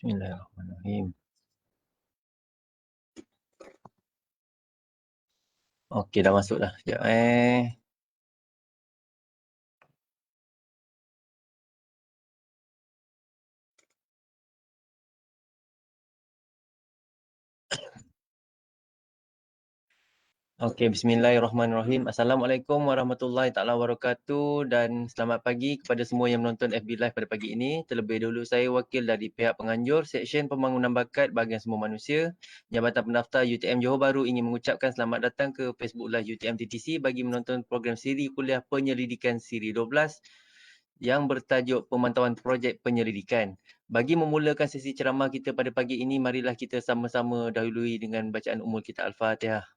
Bismillahirrahmanirrahim. Okey, dah masuk dah. Sekejap Okey, bismillahirrahmanirrahim. Assalamualaikum warahmatullahi taala wabarakatuh dan selamat pagi kepada semua yang menonton FB Live pada pagi ini. Terlebih dahulu saya wakil dari pihak penganjur Seksyen Pembangunan Bakat Bahagian Semua Manusia Jabatan Pendaftar UTM Johor Bahru ingin mengucapkan selamat datang ke Facebook Live UTM TTC bagi menonton program siri kuliah penyelidikan siri 12 yang bertajuk Pemantauan Projek Penyelidikan. Bagi memulakan sesi ceramah kita pada pagi ini, marilah kita sama-sama dahului dengan bacaan umul kita Al-Fatihah.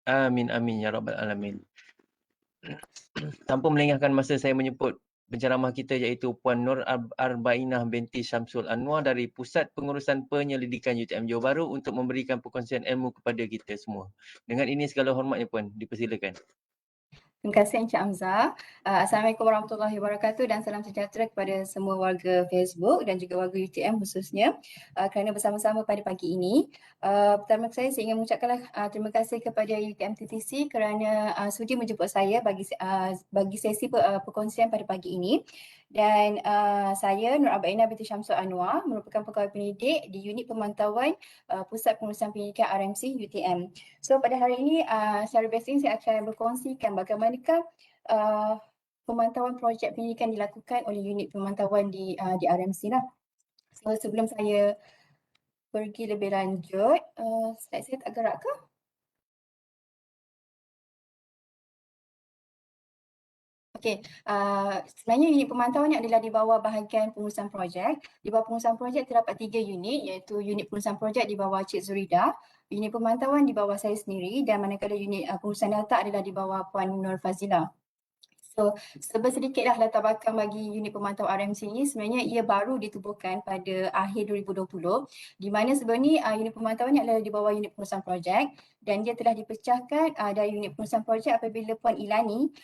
Amin, amin, ya Rabbal Alamin. Tanpa melengahkan masa, saya menyebut penceramah kita iaitu Puan Nur Arbainah binti Syamsul Anwar dari Pusat Pengurusan Penyelidikan UTM Johor Bahru untuk memberikan perkongsian ilmu kepada kita semua. Dengan ini segala hormatnya Puan, dipersilakan. Terima kasih Encik Hamzah. Assalamualaikum warahmatullahi wabarakatuh dan salam sejahtera kepada semua warga Facebook dan juga warga UTM khususnya kerana bersama-sama pada pagi ini. Pertama saya ingin mengucapkan terima kasih kepada UTM TTC kerana sudi menjemput saya bagi sesi perkongsian pada pagi ini. Dan saya Nur Arbainah binti Syamsul Anwar merupakan pegawai pendidik di Unit Pemantauan Pusat Pengurusan Pendidikan RMC UTM. So pada hari ini secara basic saya akan berkongsikan bagaimanakah pemantauan projek pendidikan dilakukan oleh unit pemantauan di RMC lah. So sebelum saya pergi lebih lanjut, slide saya tak gerak ke? Okey, sebenarnya unit pemantauan ini adalah di bawah bahagian pengurusan projek. Di bawah pengurusan projek terdapat 3 unit iaitu unit pengurusan projek di bawah Cik Zurida, unit pemantauan di bawah saya sendiri dan manakala unit pengurusan data adalah di bawah Puan Nur Fazila. So, sedikitlah latar belakang bagi unit pemantau RMC ini. Sebenarnya ia baru ditubuhkan pada akhir 2020 di mana sebenarnya unit pemantauan ini adalah di bawah unit pengurusan projek dan dia telah dipecahkan dari unit pengurusan projek apabila Puan Ilani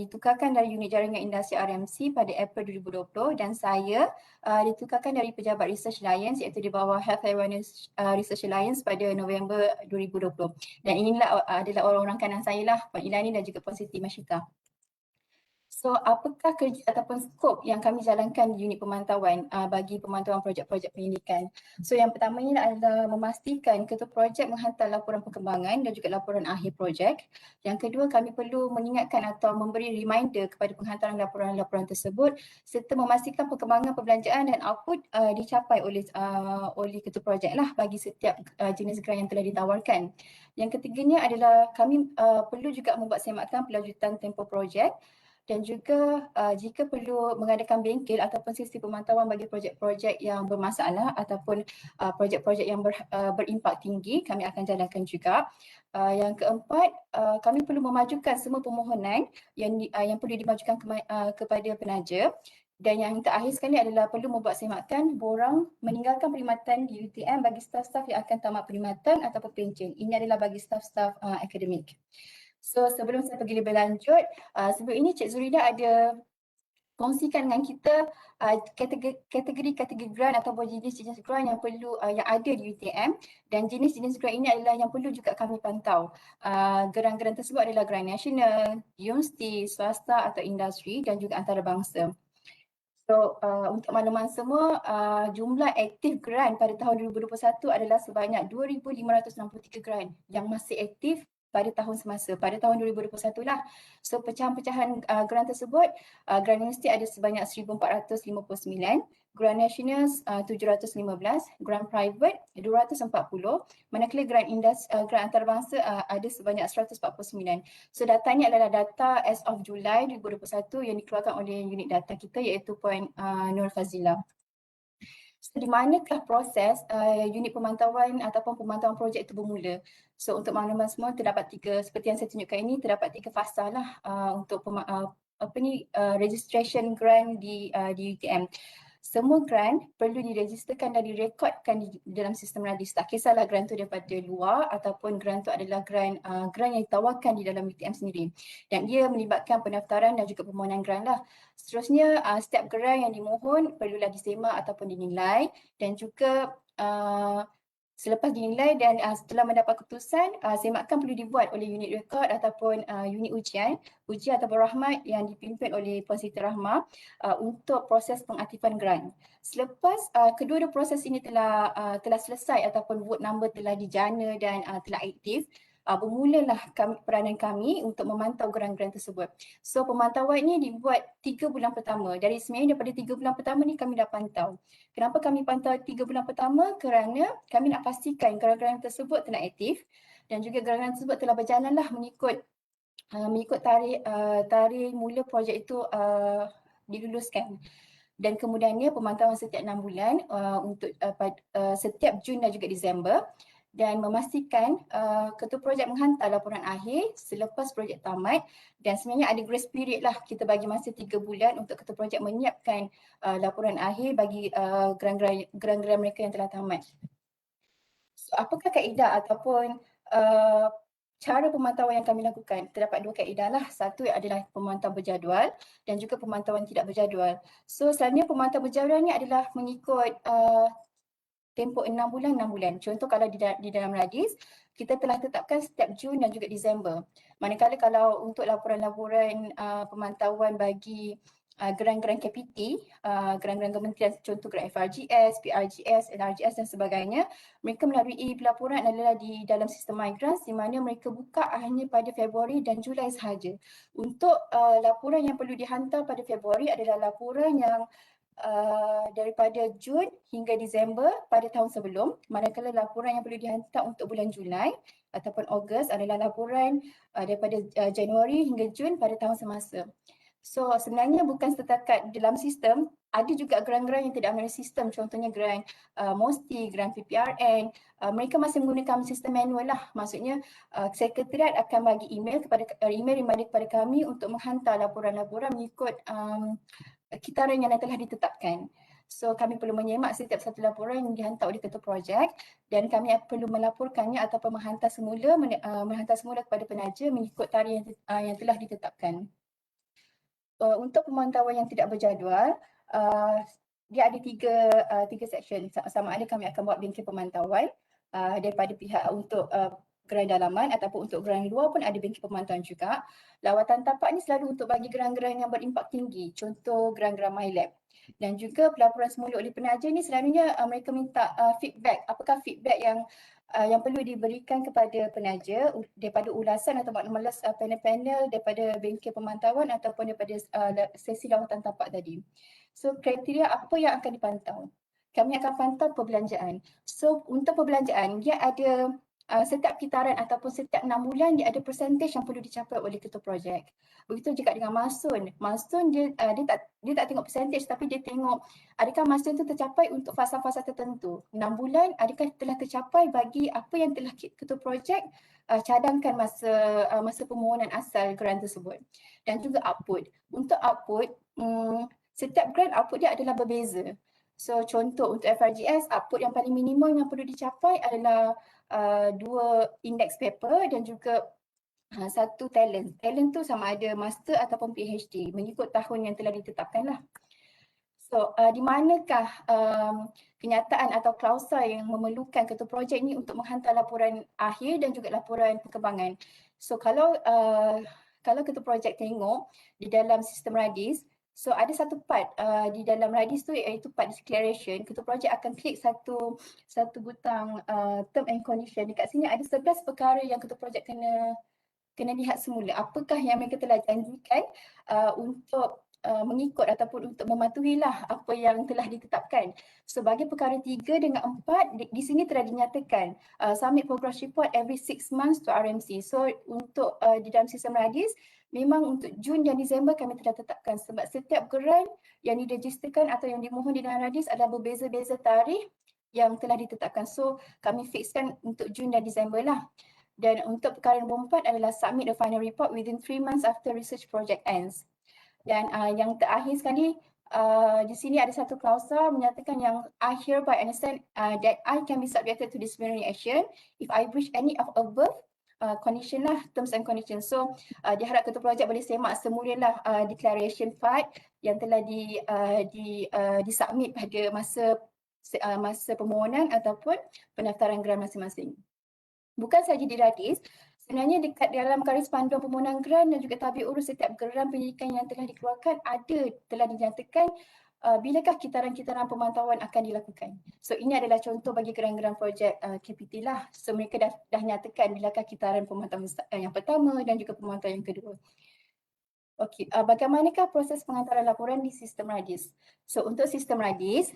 ditukarkan dari unit jaringan industri RMC pada April 2020 dan saya ditukarkan dari pejabat Research Alliance iaitu di bawah Health Awareness Research Alliance pada November 2020. Dan inilah adalah orang-orang kanan saya lah, Puan Ilani dan juga Puan Siti Masyika. So, apakah kerja ataupun skop yang kami jalankan di unit pemantauan bagi pemantauan projek-projek pendidikan? So, yang pertamanya adalah memastikan ketua projek menghantar laporan perkembangan dan juga laporan akhir projek. Yang kedua, kami perlu mengingatkan atau memberi reminder kepada penghantaran laporan-laporan tersebut serta memastikan perkembangan perbelanjaan dan output dicapai oleh ketua projek lah bagi setiap jenis grant yang telah ditawarkan. Yang ketiganya adalah kami perlu juga membuat semakan pelanjutan tempoh projek dan juga jika perlu mengadakan bengkel ataupun sesi pemantauan bagi projek-projek yang bermasalah ataupun projek-projek yang berimpak tinggi, kami akan jalankan juga. Yang keempat, kami perlu memajukan semua permohonan yang perlu dimajukan kepada penaja. Dan yang terakhir sekali adalah perlu membuat semakan borang meninggalkan perkhidmatan di UTM bagi staf-staf yang akan tamat perkhidmatan ataupun pencen. Ini adalah bagi staf-staf akademik. So sebelum saya pergi lebih lanjut, sebelum ini Cik Zurida ada kongsikan dengan kita kategori-kategori grant ataupun jenis-jenis grant yang perlu yang ada di UTM dan jenis-jenis grant ini adalah yang perlu juga kami pantau. Grant-grant tersebut adalah grant nasional, universiti, swasta atau industri dan juga antarabangsa. So untuk makluman semua, jumlah aktif grant pada tahun 2021 adalah sebanyak 2,563 grant yang masih aktif pada tahun semasa, pada tahun 2021 lah. So pecahan-pecahan grant tersebut, grant universiti ada sebanyak 1,459, grant nasional 715, grant private 240, manakala grant antarabangsa ada sebanyak 149. So data ini adalah data as of Julai 2021 yang dikeluarkan oleh unit data kita iaitu Puan Nur Fazila. So, di manakah proses unit pemantauan ataupun pemantauan projek itu bermula? So untuk makluman semua terdapat seperti yang saya tunjukkan ini terdapat 3 fasa lah untuk registration grant di UTM. Semua grant perlu diregisterkan dan direkodkan di dalam sistem radis. Tak kisahlah grant tu daripada luar ataupun grant tu adalah grant yang ditawarkan di dalam UTM sendiri. Dan ia melibatkan pendaftaran dan juga permohonan grant lah. Seterusnya, setiap grant yang dimohon perlulah disemak ataupun dinilai, dan juga selepas dinilai dan setelah mendapat keputusan, semakan perlu dibuat oleh unit rekod ataupun unit ujian ataupun rahmat yang dipimpin oleh Puan Siti Rahmah untuk proses pengaktifan grant. Selepas kedua-dua proses ini telah selesai ataupun vote number telah dijana dan telah aktif, bermulalah peranan kami untuk memantau grant-grant tersebut. So pemantauan ini dibuat 3 bulan pertama. Sebenarnya daripada 3 bulan pertama ni kami dah pantau. Kenapa kami pantau 3 bulan pertama? Kerana kami nak pastikan grant-grant tersebut telah aktif dan juga grant-grant tersebut telah berjalanlah mengikut tarikh mula projek itu diluluskan. Dan kemudiannya pemantauan setiap 6 bulan untuk setiap Jun dan juga Disember, dan memastikan ketua projek menghantar laporan akhir selepas projek tamat. Dan sebenarnya ada grace period lah, kita bagi masa 3 bulan untuk ketua projek menyiapkan laporan akhir bagi grant-grant mereka yang telah tamat. So, apakah kaedah ataupun cara pemantauan yang kami lakukan? Terdapat 2 kaedah lah. Satu adalah pemantauan berjadual dan juga pemantauan tidak berjadual. So selalunya pemantauan berjadual ni adalah mengikut tempoh 6 bulan, 6 bulan. Contoh kalau di dalam radis, kita telah tetapkan setiap Jun dan juga Disember. Manakala kalau untuk laporan-laporan pemantauan bagi grant-grant KPT, grant-grant kementerian, contoh grant FRGS, PRGS, NRGS dan sebagainya, mereka melalui pelaporan adalah di dalam sistem MyGrants, di mana mereka buka hanya pada Februari dan Julai sahaja. Untuk laporan yang perlu dihantar pada Februari adalah laporan yang daripada Jun hingga Disember pada tahun sebelum, manakala laporan yang perlu dihantar untuk bulan Julai ataupun Ogos adalah laporan daripada Januari hingga Jun pada tahun semasa. So sebenarnya bukan setakat dalam sistem, ada juga grant-grant yang tidak melalui sistem, contohnya grant MOSTI, grant PPRN, mereka masih menggunakan sistem manual lah. Maksudnya sekretariat akan bagi email reminder kepada kami untuk menghantar laporan-laporan mengikut kitaran yang telah ditetapkan. So kami perlu menyemak setiap satu laporan yang dihantar oleh ketua projek, dan kami perlu melaporkannya ataupun menghantar semula kepada penaja mengikut tarikh yang telah ditetapkan. Untuk pemantauan yang tidak berjadual, dia ada tiga section. Sama ada kami akan buat bengkel pemantauan daripada pihak untuk geran dalaman ataupun untuk geran luar pun ada bengkel pemantauan juga. Lawatan tapak ni selalu untuk bagi geran-geran yang berimpak tinggi, contoh geran-geran MyLab. Dan juga pelaporan semula oleh penaja ni selalunya mereka minta feedback. Apakah feedback yang perlu diberikan kepada penaja daripada ulasan atau maklumat panel-panel daripada bengkel pemantauan ataupun daripada sesi lawatan tapak tadi. So kriteria apa yang akan dipantau? Kami akan pantau perbelanjaan. So untuk perbelanjaan dia ada setiap kitaran ataupun setiap 6 bulan dia ada percentage yang perlu dicapai oleh ketua projek. Begitu juga dengan masun. Masun dia tak tengok percentage, tapi dia tengok adakah masun itu tercapai untuk fasa-fasa tertentu. 6 bulan adakah telah tercapai bagi apa yang telah ketua projek cadangkan masa permohonan asal grant tersebut. Dan juga output. Untuk output, setiap grant output dia adalah berbeza. So contoh untuk FRGS, output yang paling minimum yang perlu dicapai adalah 2 index paper dan juga 1 talent. Talent tu sama ada master ataupun PhD mengikut tahun yang telah ditetapkan lah. So di manakah kenyataan atau klausul yang memerlukan ketua projek ni untuk menghantar laporan akhir dan juga laporan perkembangan. So kalau ketua projek tengok di dalam sistem radis, so ada satu part di dalam radis tu iaitu part declaration. Ketua projek akan klik satu butang term and condition. Dekat sini ada 11 perkara yang ketua projek kena lihat semula. Apakah yang mereka telah janjikan untuk mengikut ataupun untuk mematuhilah apa yang telah ditetapkan. Sebagai perkara 3 dengan 4 di sini telah dinyatakan submit progress report every 6 months to RMC. So untuk di dalam sistem radis memang untuk Jun dan Disember kami telah tetapkan, sebab setiap geran yang diregisterkan atau yang dimohon di dalam radis adalah berbeza-beza tarikh yang telah ditetapkan. So kami fixkan untuk Jun dan Disember lah. Dan untuk perkara nombor 4 adalah submit the final report within 3 months after research project ends. Dan yang terakhir sekali, di sini ada satu klausa menyatakan yang I hereby understand that I can be subjected to disciplinary action if I breach any of above condition lah, terms and conditions. So diharap ketua projek boleh semak semula lah declaration part yang telah disubmit pada masa permohonan ataupun pendaftaran grant masing-masing. Bukan sahaja di Radis, sebenarnya dekat dalam garis panduan permohonan grant dan juga tabir urus setiap geran pendidikan yang telah dikeluarkan telah dinyatakan bilakah kitaran-kitaran pemantauan akan dilakukan. So ini adalah contoh bagi geran-geran projek KPT lah. So mereka dah nyatakan bilakah kitaran pemantauan yang pertama dan juga pemantauan yang kedua. Okey, bagaimanakah proses penghantaran laporan di sistem Radis? So untuk sistem Radis,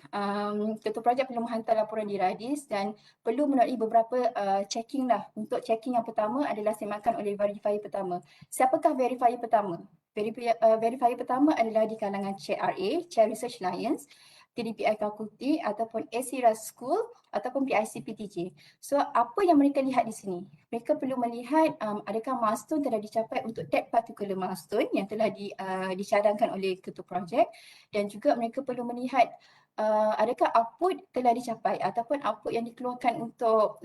ketua projek perlu menghantar laporan di Radis dan perlu melalui beberapa checking lah. Untuk checking yang pertama adalah semakan oleh verifier pertama. Siapakah verifier pertama? Verifier pertama adalah di kalangan Chair RA, Chair Research Alliance, TDPI Kalkuti ataupun ACRA School ataupun PIC PTJ. So apa yang mereka lihat di sini? Mereka perlu melihat adakah milestone telah dicapai untuk that particular milestone yang telah dicadangkan oleh ketua projek, dan juga mereka perlu melihat adakah output telah dicapai ataupun output yang dikeluarkan untuk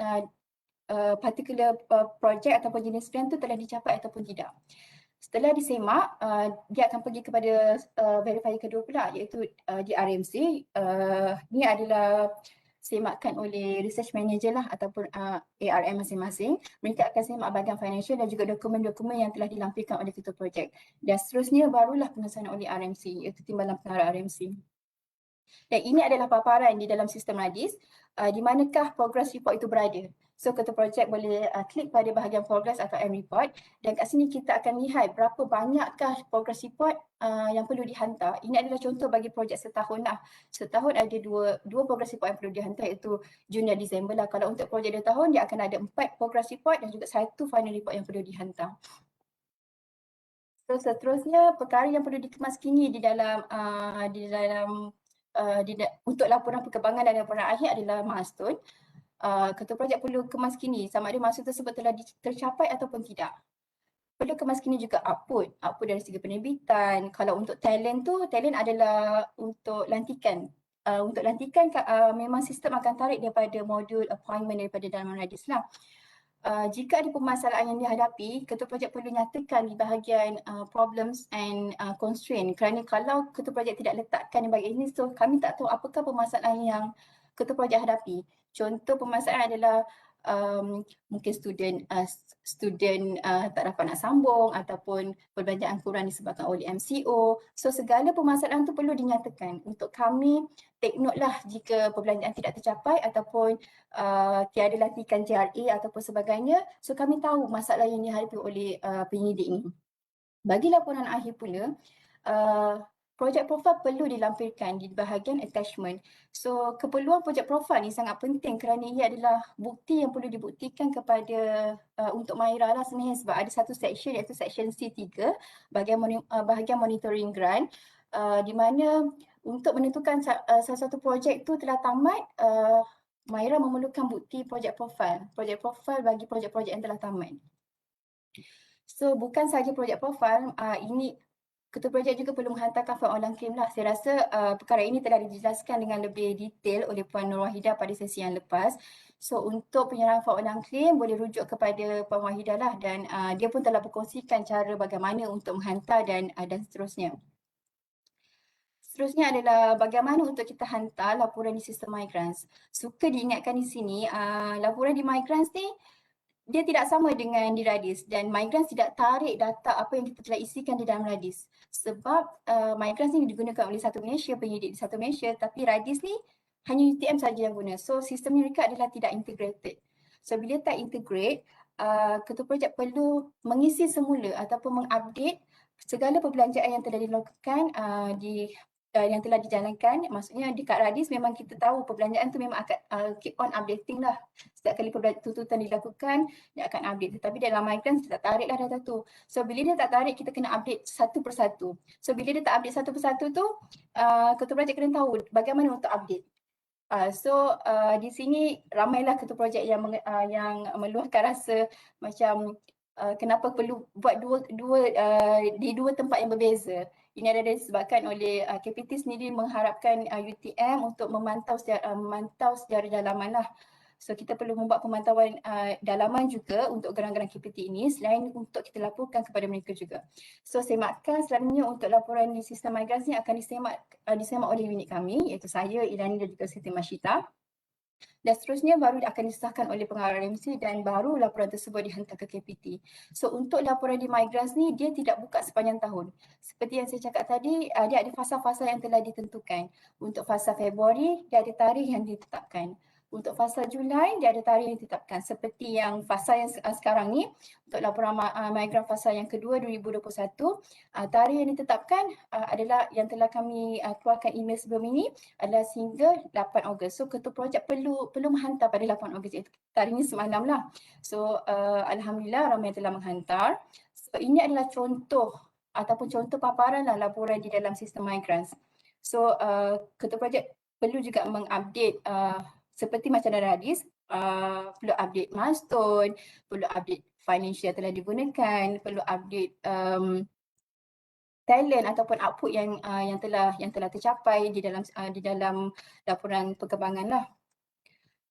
particular projek ataupun jenis grant tu telah dicapai ataupun tidak. Setelah disemak, dia akan pergi kepada verifier kedua pula, iaitu di RMC. Ini adalah semakan oleh research manager lah ataupun ARM masing-masing. Mereka akan semak bahagian financial dan juga dokumen-dokumen yang telah dilampirkan oleh ketua projek. Dan seterusnya barulah pengesahan oleh RMC, iaitu Timbalan Pengarah RMC. Dan ini adalah paparan di dalam sistem Radis, di manakah progress report itu berada. So ketua projek boleh klik pada bahagian progress atau M report, dan kat sini kita akan lihat berapa banyakkah progress report yang perlu dihantar. Ini adalah contoh bagi projek setahun lah. Setahun ada dua progress report yang perlu dihantar, iaitu Jun dan Disember lah. Kalau untuk projek 2 tahun dia akan ada 4 progress report dan juga 1 final report yang perlu dihantar. So seterusnya perkara yang perlu dikemaskini untuk laporan perkembangan dan laporan akhir adalah milestone. Ketua projek perlu kemaskini sama ada milestone tersebut telah tercapai ataupun tidak. Perlu kemaskini juga output dari segi penerbitan. Kalau untuk talent adalah untuk lantikan. Untuk lantikan memang sistem akan tarik daripada modul appointment daripada dalam Radis lah. Jika ada permasalahan yang dihadapi, ketua projek perlu nyatakan di bahagian problems and constraint, kerana kalau ketua projek tidak letakkan di bahagian ini, so kami tak tahu apakah permasalahan yang ketua projek hadapi. Contoh permasalahan adalah mungkin student tak dapat nak sambung ataupun perbelanjaan kurang disebabkan oleh MCO. So segala permasalahan tu perlu dinyatakan untuk kami take note lah jika perbelanjaan tidak tercapai ataupun tiada lantikan JRA ataupun sebagainya. So kami tahu masalah yang dihadapi oleh penyidik ini. Bagi laporan akhir pula, projek profil perlu dilampirkan di bahagian attachment. So keperluan projek profil ni sangat penting kerana ia adalah bukti yang perlu dibuktikan kepada untuk Mahira lah sebenarnya, sebab ada satu section iaitu section C3 bahagian monitoring grant, di mana untuk menentukan salah satu projek tu telah tamat, Mahira memerlukan bukti projek profil bagi projek-projek yang telah tamat. So bukan sahaja projek profil, ini ketua projek juga perlu menghantarkan fail online claim lah. Saya rasa perkara ini telah dijelaskan dengan lebih detail oleh Puan Nur Wahidah pada sesi yang lepas. So untuk penyerahan fail online claim boleh rujuk kepada Puan Wahidah lah, dan dia pun telah berkongsikan cara bagaimana untuk menghantar dan seterusnya. Seterusnya adalah bagaimana untuk kita hantar laporan di sistem Migrants. Suka diingatkan di sini, laporan di Migrants ni dia tidak sama dengan di Radis, dan Migrants tidak tarik data apa yang kita telah isikan di dalam Radis. Sebab Migrants ni digunakan oleh Satu Malaysia, penyidik di Satu Malaysia, tapi Radis ni hanya UTM saja yang guna. So sistem mereka adalah tidak integrated. So bila tak integrate, ketua projek perlu mengisi semula ataupun mengupdate segala perbelanjaan yang telah dilakukan yang telah dijalankan. Maksudnya dekat Radis memang kita tahu perbelanjaan tu memang akan keep on updating lah. Setiap kali tuntutan dilakukan, dia akan update. Tetapi dalam Migrants dia tak tarik lah data tu. So bila dia tak tarik, kita kena update satu persatu. So bila dia tak update satu persatu tu, ketua projek kena tahu bagaimana untuk update. Di sini ramailah ketua projek yang meluahkan rasa macam kenapa perlu buat di dua tempat yang berbeza. Ini adalah disebabkan oleh KPT sendiri mengharapkan UTM untuk memantau secara dalaman lah. So kita perlu membuat pemantauan dalaman juga untuk geran-geran KPT ini selain untuk kita laporkan kepada mereka juga. So semakkan selalunya untuk laporan di sistem migrasi ni akan disemak oleh unit kami iaitu saya, Ilani dan juga Siti Masyita. Dan seterusnya baru akan disahkan oleh pengarah RMC dan baru laporan tersebut dihantar ke KPT. So untuk laporan di Migrants ni dia tidak buka sepanjang tahun. Seperti yang saya cakap tadi, dia ada fasa-fasa yang telah ditentukan. Untuk fasa Februari dia ada tarikh yang ditetapkan. Untuk fasa Julai dia ada tarikh yang ditetapkan. Seperti yang fasa yang sekarang ni untuk laporan migrant fasa yang kedua 2021, tarikh yang ditetapkan adalah yang telah kami keluarkan email sebelum ini adalah sehingga 8 Ogos. So ketua projek perlu menghantar pada 8 Ogos iaitu hari ini semalam lah. So alhamdulillah ramai yang telah menghantar. So ini adalah contoh ataupun contoh paparan lah laporan di dalam sistem migrants. So ketua projek perlu juga mengupdate seperti macam ada hadis, perlu update milestone, perlu update financial yang telah digunakan, perlu update talent ataupun output yang telah tercapai di dalam laporan perkembangan lah.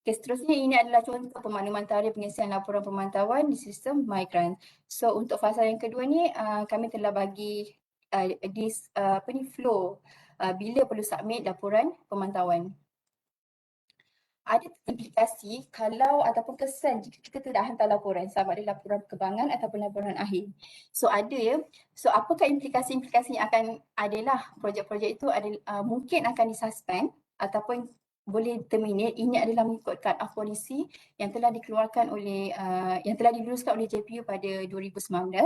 Okay, seterusnya ini adalah contoh pemakluman tarikh pengisian laporan pemantauan di sistem migrant. So untuk fasa yang kedua ni kami telah bagi flow bila perlu submit laporan pemantauan. Ada implikasi kalau ataupun kesan jika kita tidak hantar laporan sama ada laporan perkembangan ataupun laporan akhir. So ada ya. So apakah implikasi-implikasi yang akan adalah projek-projek itu mungkin akan disuspend ataupun boleh terminate. Ini adalah mengikut cut-off polisi yang telah dikeluarkan oleh yang telah diluluskan oleh JPU pada 2019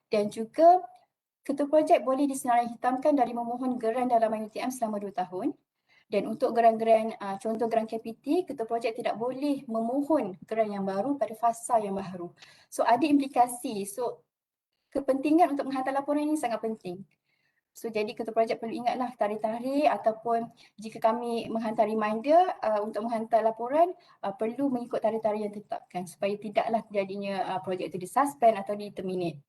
dan juga ketua projek boleh disenarai hitamkan dari memohon geran dalaman UTM selama 2 tahun. Dan untuk geran-geran, contoh geran KPT, ketua projek tidak boleh memohon geran yang baru pada fasa yang baru. So ada implikasi. So kepentingan untuk menghantar laporan ini sangat penting. So jadi ketua projek perlu ingatlah tarikh-tarikh ataupun jika kami menghantar reminder untuk menghantar laporan perlu mengikut tarikh-tarikh yang ditetapkan supaya tidaklah terjadinya projek itu disuspend atau di-terminate.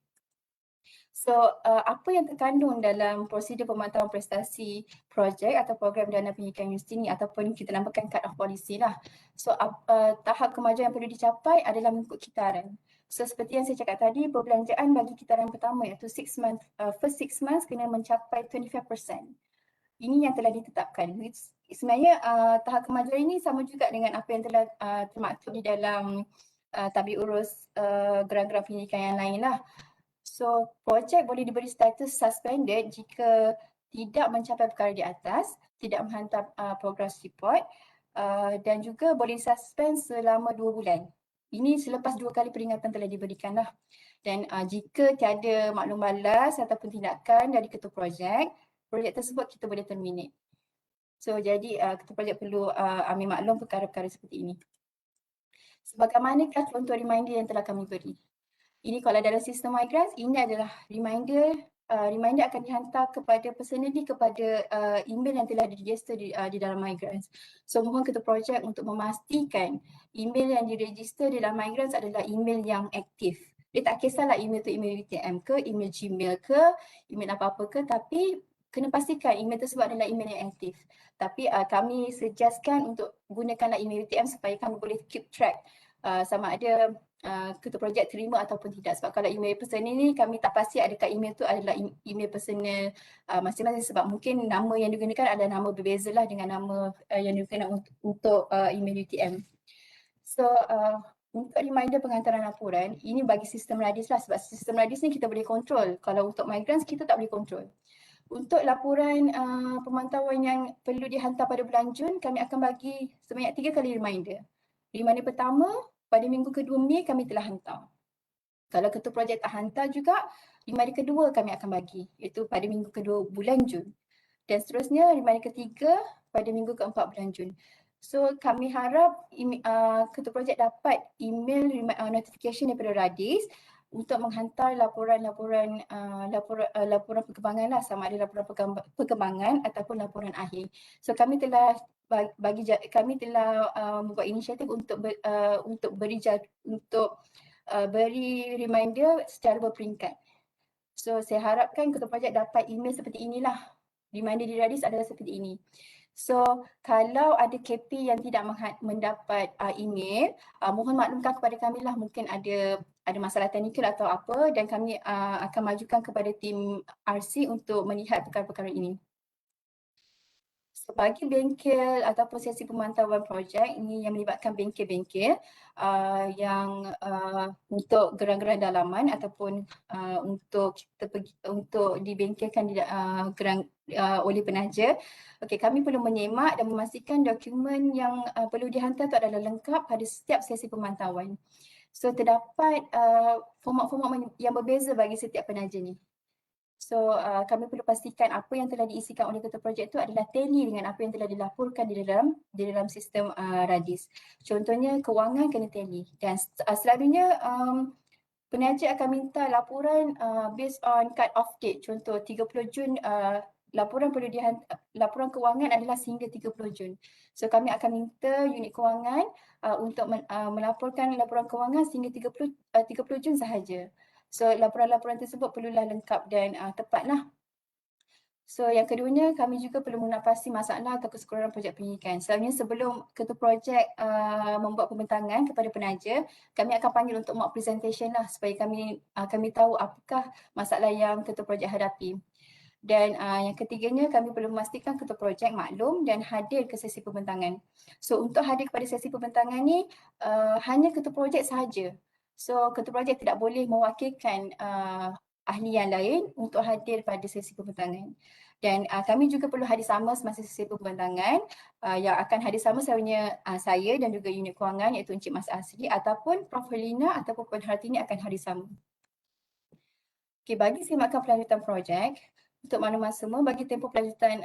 So apa yang terkandung dalam prosedur pemantauan prestasi projek atau program dana pendidikan universiti ni ataupun kita namakan cut-off policy lah. So tahap kemajuan yang perlu dicapai adalah mengikut kitaran. So seperti yang saya cakap tadi, perbelanjaan bagi kitaran pertama iaitu first 6 months kena mencapai 25%. Ini yang telah ditetapkan. Sebenarnya tahap kemajuan ini sama juga dengan apa yang telah termaktub di dalam tabik urus geran-geran pendidikan yang lain lah. So, projek boleh diberi status suspended jika tidak mencapai perkara di atas, tidak menghantar progress report dan juga boleh suspend selama 2 bulan. Ini selepas 2 kali peringatan telah diberikan lah. Dan jika tiada maklum balas ataupun tindakan dari ketua projek tersebut kita boleh terminate. So, jadi ketua projek perlu ambil maklum perkara-perkara seperti ini. Sebagaimanakah contoh reminder yang telah kami beri? Ini kalau dalam sistem migrants, ini adalah reminder akan dihantar kepada personally kepada email yang telah diregister di dalam migrants. So mohon ketua projek untuk memastikan email yang diregister di dalam migrants adalah email yang aktif. Dia tak kisahlah email tu email UTM ke, email Gmail ke, email apa-apa ke, tapi kena pastikan email tersebut adalah email yang aktif. Tapi kami suggestkan untuk gunakanlah email UTM supaya kami boleh keep track sama ada ketua projek terima ataupun tidak. Sebab kalau email personal ni kami tak pasti adakah email tu adalah email personal masing-masing sebab mungkin nama yang digunakan adalah nama berbeza lah dengan nama yang digunakan untuk email UTM. So untuk reminder penghantaran laporan, ini bagi sistem radis lah sebab sistem radis ni kita boleh kontrol. Kalau untuk migrants kita tak boleh kontrol. Untuk laporan pemantauan yang perlu dihantar pada bulan Jun, kami akan bagi sebanyak 3 kali reminder. Reminder pertama, pada minggu kedua Mei kami telah hantar. Kalau ketua projek tak hantar juga, reminder kedua kami akan bagi, iaitu pada minggu kedua bulan Jun. Dan seterusnya reminder ketiga pada minggu keempat bulan Jun. So kami harap ketua projek dapat email notification daripada Radis untuk menghantar laporan perkembangan lah, sama ada laporan perkembangan ataupun laporan akhir. So kami telah membuat inisiatif untuk beri reminder secara berperingkat. So saya harapkan ketua projek dapat email seperti inilah, di mana di Radis adalah seperti ini. So kalau ada KP yang tidak mendapat email, mohon maklumkan kepada kami lah, mungkin ada masalah teknikal atau apa, dan kami akan majukan kepada tim RC untuk melihat perkara-perkara ini. So, bagi bengkel ataupun sesi pemantauan projek ini yang melibatkan bengkel-bengkel yang untuk geran-geran dalaman ataupun untuk kita pergi untuk dibengkelkan geran oleh penaja. Okey, kami perlu menyemak dan memastikan dokumen yang perlu dihantar itu adalah lengkap pada setiap sesi pemantauan. So terdapat format-format yang berbeza bagi setiap penaja ni. So kami perlu pastikan apa yang telah diisikan oleh ketua projek itu adalah tally dengan apa yang telah dilaporkan di dalam sistem Radis. Contohnya kewangan kena tally, dan selalunya penaja akan minta laporan based on cut off date. Contoh 30 Jun laporan laporan kewangan adalah sehingga 30 Jun. So kami akan minta unit kewangan untuk melaporkan laporan kewangan sehingga 30 Jun sahaja. So laporan-laporan tersebut perlulah lengkap dan tepatlah. So yang keduanya, kami juga perlu mengatasi masalah atau kekurangan projek penyidikan. Selalunya sebelum ketua projek membuat pembentangan kepada penaja, kami akan panggil untuk mock presentation lah, supaya kami tahu apakah masalah yang ketua projek hadapi. Dan yang ketiganya, kami perlu memastikan ketua projek maklum dan hadir ke sesi pembentangan. So untuk hadir kepada sesi pembentangan ni hanya ketua projek sahaja. So ketua projek tidak boleh mewakilkan ahli yang lain untuk hadir pada sesi pembentangan. Dan kami juga perlu hadir sama semasa sesi pembentangan. Yang akan hadir sama selalunya saya dan juga unit kewangan, iaitu Encik Mas Asri, ataupun Prof. Helina ataupun Puan Hartini akan hadir sama. Okay, bagi semakkan pelanjutan projek, untuk makluman semua, bagi tempoh pelanjutan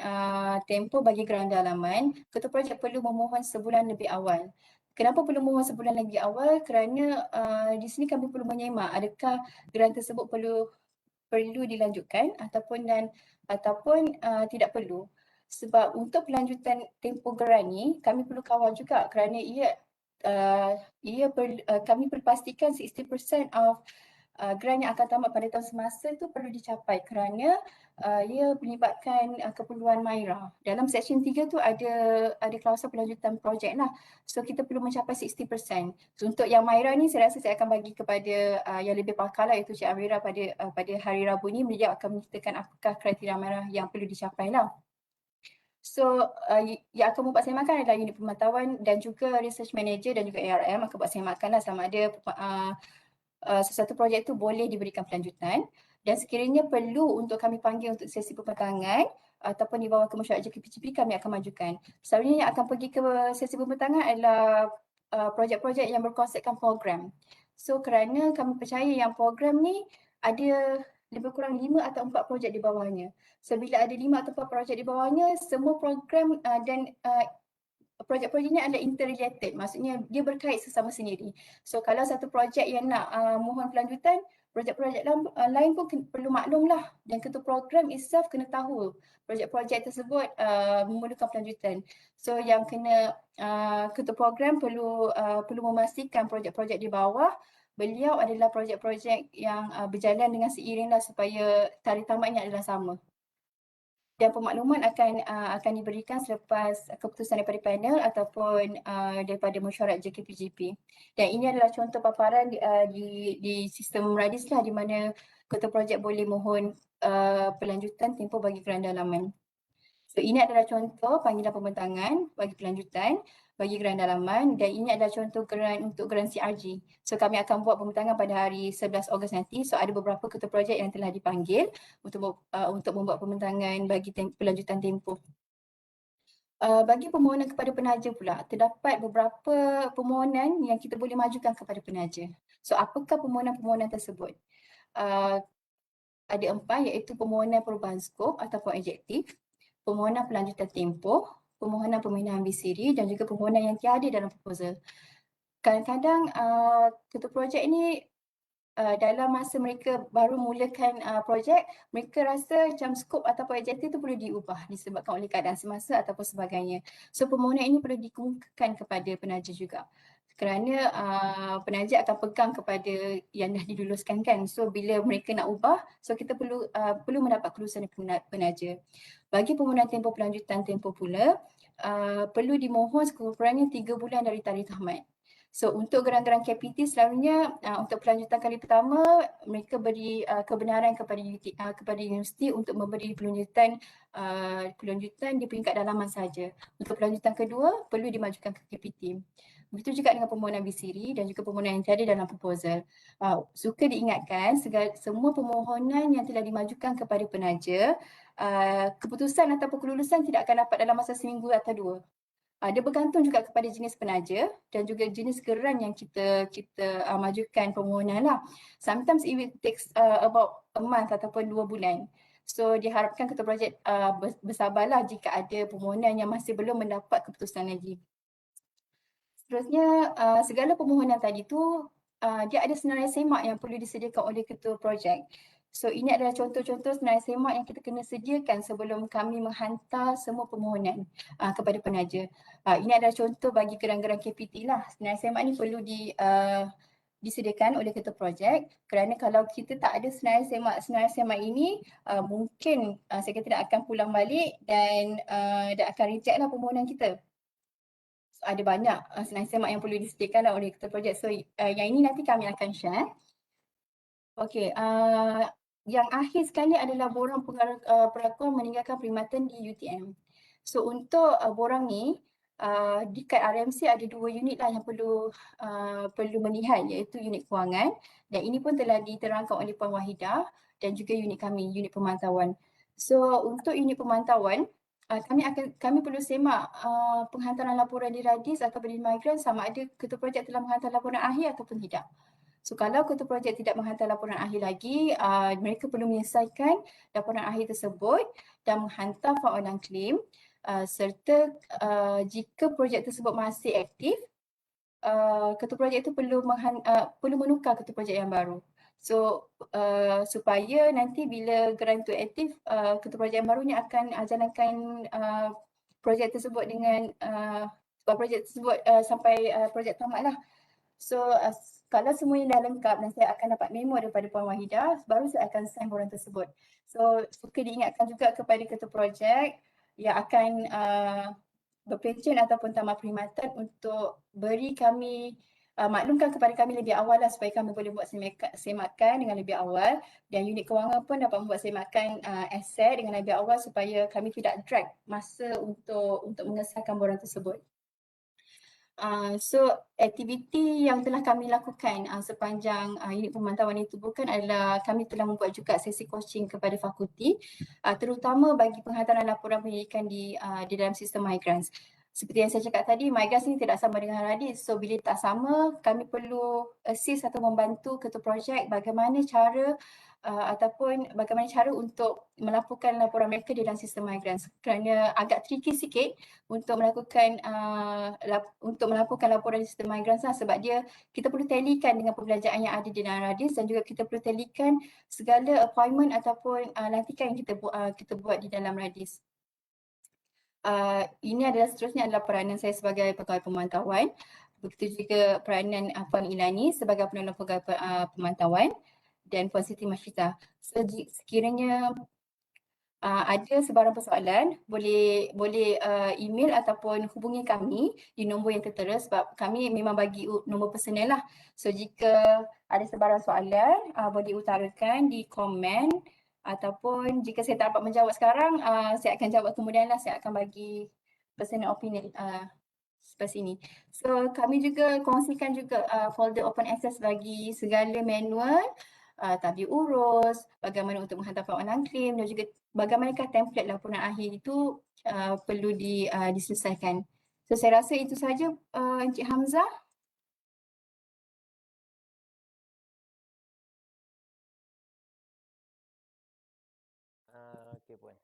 tempoh bagi geran dalaman, ketua projek perlu memohon sebulan lebih awal. Kenapa perlu memohon sebulan lebih awal? Kerana di sini kami perlu menyemak adakah geran tersebut perlu dilanjutkan ataupun tidak perlu. Sebab untuk pelanjutan tempoh geran ni, kami perlu kawal juga kerana kami perlu pastikan 60% of geran yang akan tamat pada tahun semasa itu perlu dicapai kerana ia melibatkan keperluan MYRA. Dalam Seksyen 3 tu ada klausul pelanjutan projek lah. So kita perlu mencapai 60%. So, untuk yang MYRA ni saya rasa saya akan bagi kepada yang lebih pakar lah, iaitu Cik Amira pada hari Rabu ni. Beliau akan menyertakan apakah kriteria MYRA yang perlu dicapai lah. So yang akan membuat semakan adalah unit pemantauan dan juga research manager dan juga ARM akan buat semakan lah sama ada sesuatu projek itu boleh diberikan pelanjutan, dan sekiranya perlu untuk kami panggil untuk sesi pembentangan ataupun dibawa ke mesyuarat JKPGP, kami akan majukan. Selalunya yang akan pergi ke sesi pembentangan adalah projek-projek yang berkonsepkan program. So kerana kami percaya yang program ni ada lebih kurang 5 atau 4 projek di bawahnya. So bila ada 5 atau 4 projek di bawahnya, semua program dan projek-projek ini adalah interrelated, maksudnya dia berkait sesama sendiri. So kalau satu projek yang nak mohon pelanjutan, projek-projek lain pun perlu maklum lah, dan ketua program itself kena tahu projek-projek tersebut memerlukan pelanjutan. So yang kena ketua program perlu memastikan projek-projek di bawah beliau adalah projek-projek yang berjalan dengan seiring lah, supaya tarikh tamatnya adalah sama. Dan pemakluman akan diberikan selepas keputusan daripada panel ataupun daripada mesyuarat JKPGP. Dan ini adalah contoh paparan di sistem Radis lah, di mana ketua projek boleh mohon pelanjutan tempoh bagi geran dalaman. So ini adalah contoh panggilan pembentangan bagi pelanjutan bagi geran dalaman, dan ini adalah contoh untuk geran CRG. So kami akan buat pembentangan pada hari 11 Ogos nanti. So ada beberapa ketua projek yang telah dipanggil untuk membuat pembentangan bagi pelanjutan tempoh. Bagi permohonan kepada penaja pula, terdapat beberapa permohonan yang kita boleh majukan kepada penaja. So apakah permohonan-permohonan tersebut? Ada 4, iaitu permohonan perubahan skop ataupun adjektif, permohonan pelanjutan tempoh, permohonan pemindahan bisiri, dan juga permohonan yang tiada dalam proposal. Kadang-kadang ketua projek ni dalam masa mereka baru mulakan projek, mereka rasa macam skop ataupun objektif tu perlu diubah disebabkan oleh keadaan semasa ataupun sebagainya. So permohonan ini perlu dikemukakan kepada penaja juga. Kerana penaja akan pegang kepada yang dah diluluskan kan. So bila mereka nak ubah, so kita perlu mendapat kelulusan penaja. Bagi permohonan tempoh pelanjutan tempoh pula, perlu dimohon sekurang-kurangnya 3 bulan dari tarikh tamat. So untuk geran-geran KPT selalunya untuk pelanjutan kali pertama mereka beri kebenaran kepada universiti untuk memberi pelanjutan di peringkat dalaman saja. Untuk pelanjutan kedua perlu dimajukan ke KPT. Begitu juga dengan permohonan BSIRI dan juga permohonan yang tiada dalam proposal. Suka diingatkan semua permohonan yang telah dimajukan kepada penaja, keputusan ataupun kelulusan tidak akan dapat dalam masa seminggu atau dua. Dia bergantung juga kepada jenis penaja dan juga jenis geran yang kita majukan permohonan lah. Sometimes it will take about a month ataupun 2 bulan. So diharapkan ketua projek bersabarlah jika ada permohonan yang masih belum mendapat keputusan lagi. Seterusnya, segala permohonan tadi tu dia ada senarai semak yang perlu disediakan oleh ketua projek. So ini adalah contoh-contoh senarai semak yang kita kena sediakan sebelum kami menghantar semua permohonan kepada penaja. Ini adalah contoh bagi geran-geran KPT lah. Senarai semak ni perlu disediakan oleh ketua projek kerana kalau kita tak ada senarai semak ini mungkin saya kata akan pulang balik dan akan reject lah permohonan kita. So, ada banyak senarai semak yang perlu disediakan oleh ketua projek. So yang ini nanti kami akan share. Okey, yang akhir sekali adalah borang perakuan meninggalkan perkhidmatan di UTM. So untuk borang ni, di kad RMC ada 2 unit lah yang perlu melihat iaitu unit kewangan dan ini pun telah diterangkan oleh Puan Wahidah dan juga unit kami, unit pemantauan. So untuk unit pemantauan, kami perlu semak penghantaran laporan di Radis atau di Migran sama ada ketua projek telah menghantar laporan akhir ataupun tidak. So kalau ketua projek tidak menghantar laporan akhir lagi, mereka perlu menyelesaikan laporan akhir tersebut dan menghantar faolan claim serta jika projek tersebut masih aktif, ketua projek itu perlu menukar ketua projek yang baru. So supaya nanti bila geran itu aktif, ketua projek yang baru ni akan jalankan projek tersebut dengan projek tersebut sampai projek tamat lah. So kalau semuanya dah lengkap dan saya akan dapat memo daripada Puan Wahidah, baru saya akan sign borang tersebut. So suka diingatkan juga kepada ketua projek yang akan berpencen ataupun tamat perkhidmatan untuk beri kami maklumkan kepada kami lebih awal lah supaya kami boleh buat semakan dengan lebih awal dan unit kewangan pun dapat membuat semakan aset dengan lebih awal supaya kami tidak drag masa untuk mengesahkan borang tersebut. So aktiviti yang telah kami lakukan sepanjang unit pemantauan itu bukan adalah kami telah membuat juga sesi coaching kepada fakulti terutama bagi penghantaran laporan pendidikan di dalam sistem Migrants. Seperti yang saya cakap tadi, Migrants ini tidak sama dengan Radis. So bila tak sama, kami perlu assist atau membantu ketua projek bagaimana cara ataupun bagaimana cara untuk melaporkan laporan mereka di dalam sistem Migrants. Kerana agak tricky sikit untuk melakukan untuk melaporkan laporan di sistem Migrants lah sebab kita perlu tallykan dengan perbelanjaan yang ada di dalam Radis dan juga kita perlu tallykan segala appointment ataupun lantikan yang kita buat di dalam Radis. Ini seterusnya adalah peranan saya sebagai pegawai pemantauan. Begitu juga peranan Puan Ilani sebagai penolong pegawai pemantauan dan Puan Siti Mashita. So, sekiranya ada sebarang persoalan, boleh email ataupun hubungi kami di nombor yang tertera sebab kami memang bagi nombor personal lah. So jika ada sebarang soalan, boleh utarakan di komen ataupun jika saya tak dapat menjawab sekarang, saya akan jawab kemudian lah. Saya akan bagi personal opinion sebelah sini. So kami juga kongsikan juga folder open access bagi segala manual, tabir urus, bagaimana untuk menghantar faolan claim dan juga bagaimanakah template laporan akhir itu perlu diselesaikan. So saya rasa itu saja Encik Hamzah. Okey Puan.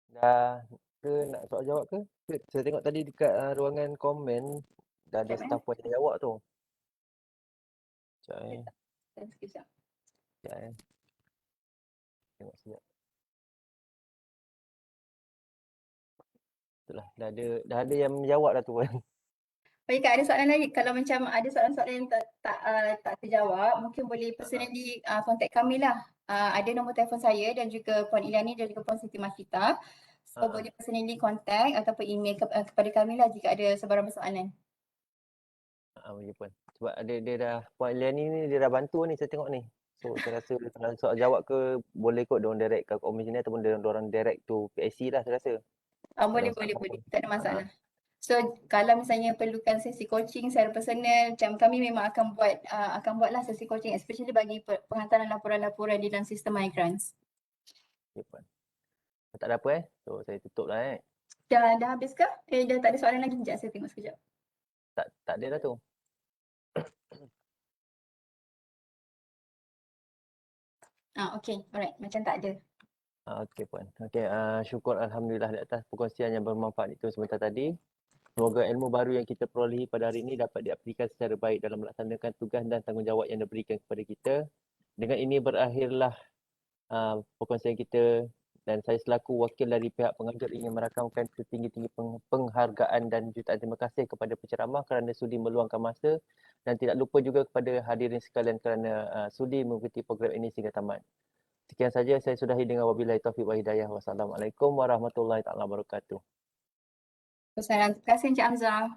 Dah ke nak soal jawab ke? Saya tengok tadi dekat ruangan komen dah ada Sekejap, staff Puan yang jawab tu. Sekejap Sekejap. Sekejap, tengok sekejap. Itulah, dah ada yang menjawab dah tu kan. Baik Kak, ada soalan lagi? Kalau macam ada soalan-soalan yang tak terjawab, mungkin boleh personally contact kami lah. Ada nombor telefon saya dan juga Puan Iliani dan juga Puan Siti Masita. So boleh personally contact ataupun email kepada kami lah jika ada sebarang persoalan. Ya Puan. Sebab dia dah, Puan Liani ni dia dah bantu ni saya tengok ni. So saya rasa kalau soal jawab ke boleh kot diorang direct ke komen sini ataupun diorang direct to PSC lah saya rasa. Tak ada Boleh, masalah boleh. pun. Tak ada masalah. So kalau misalnya perlukan sesi coaching secara personal, macam kami memang akan buatlah sesi coaching especially bagi penghantaran laporan-laporan di dalam sistem migrants. Ya Puan. Tak ada apa So saya tutup lah Dah habis ke? Dah tak ada soalan lagi? Sekejap saya tengok sekejap. Tak ada dah tu. Okay, alright. Macam tak ada. Okey Puan. Okey, syukur Alhamdulillah di atas perkongsian yang bermanfaat itu sebentar tadi. Semoga ilmu baru yang kita perolehi pada hari ini dapat diaplikasikan secara baik dalam melaksanakan tugas dan tanggungjawab yang diberikan kepada kita. Dengan ini berakhirlah perkongsian kita dan saya selaku wakil dari pihak pengajar ingin merakamkan setinggi-tinggi penghargaan dan jutaan terima kasih kepada penceramah kerana sudi meluangkan masa dan tidak lupa juga kepada hadirin sekalian kerana sudi mengikuti program ini sehingga tamat. Sekian saja saya sudahi dengan wabillahi taufiq wa hidayah. Wassalamualaikum warahmatullahi taala wabarakatuh. Terima kasih Encik Hamzah.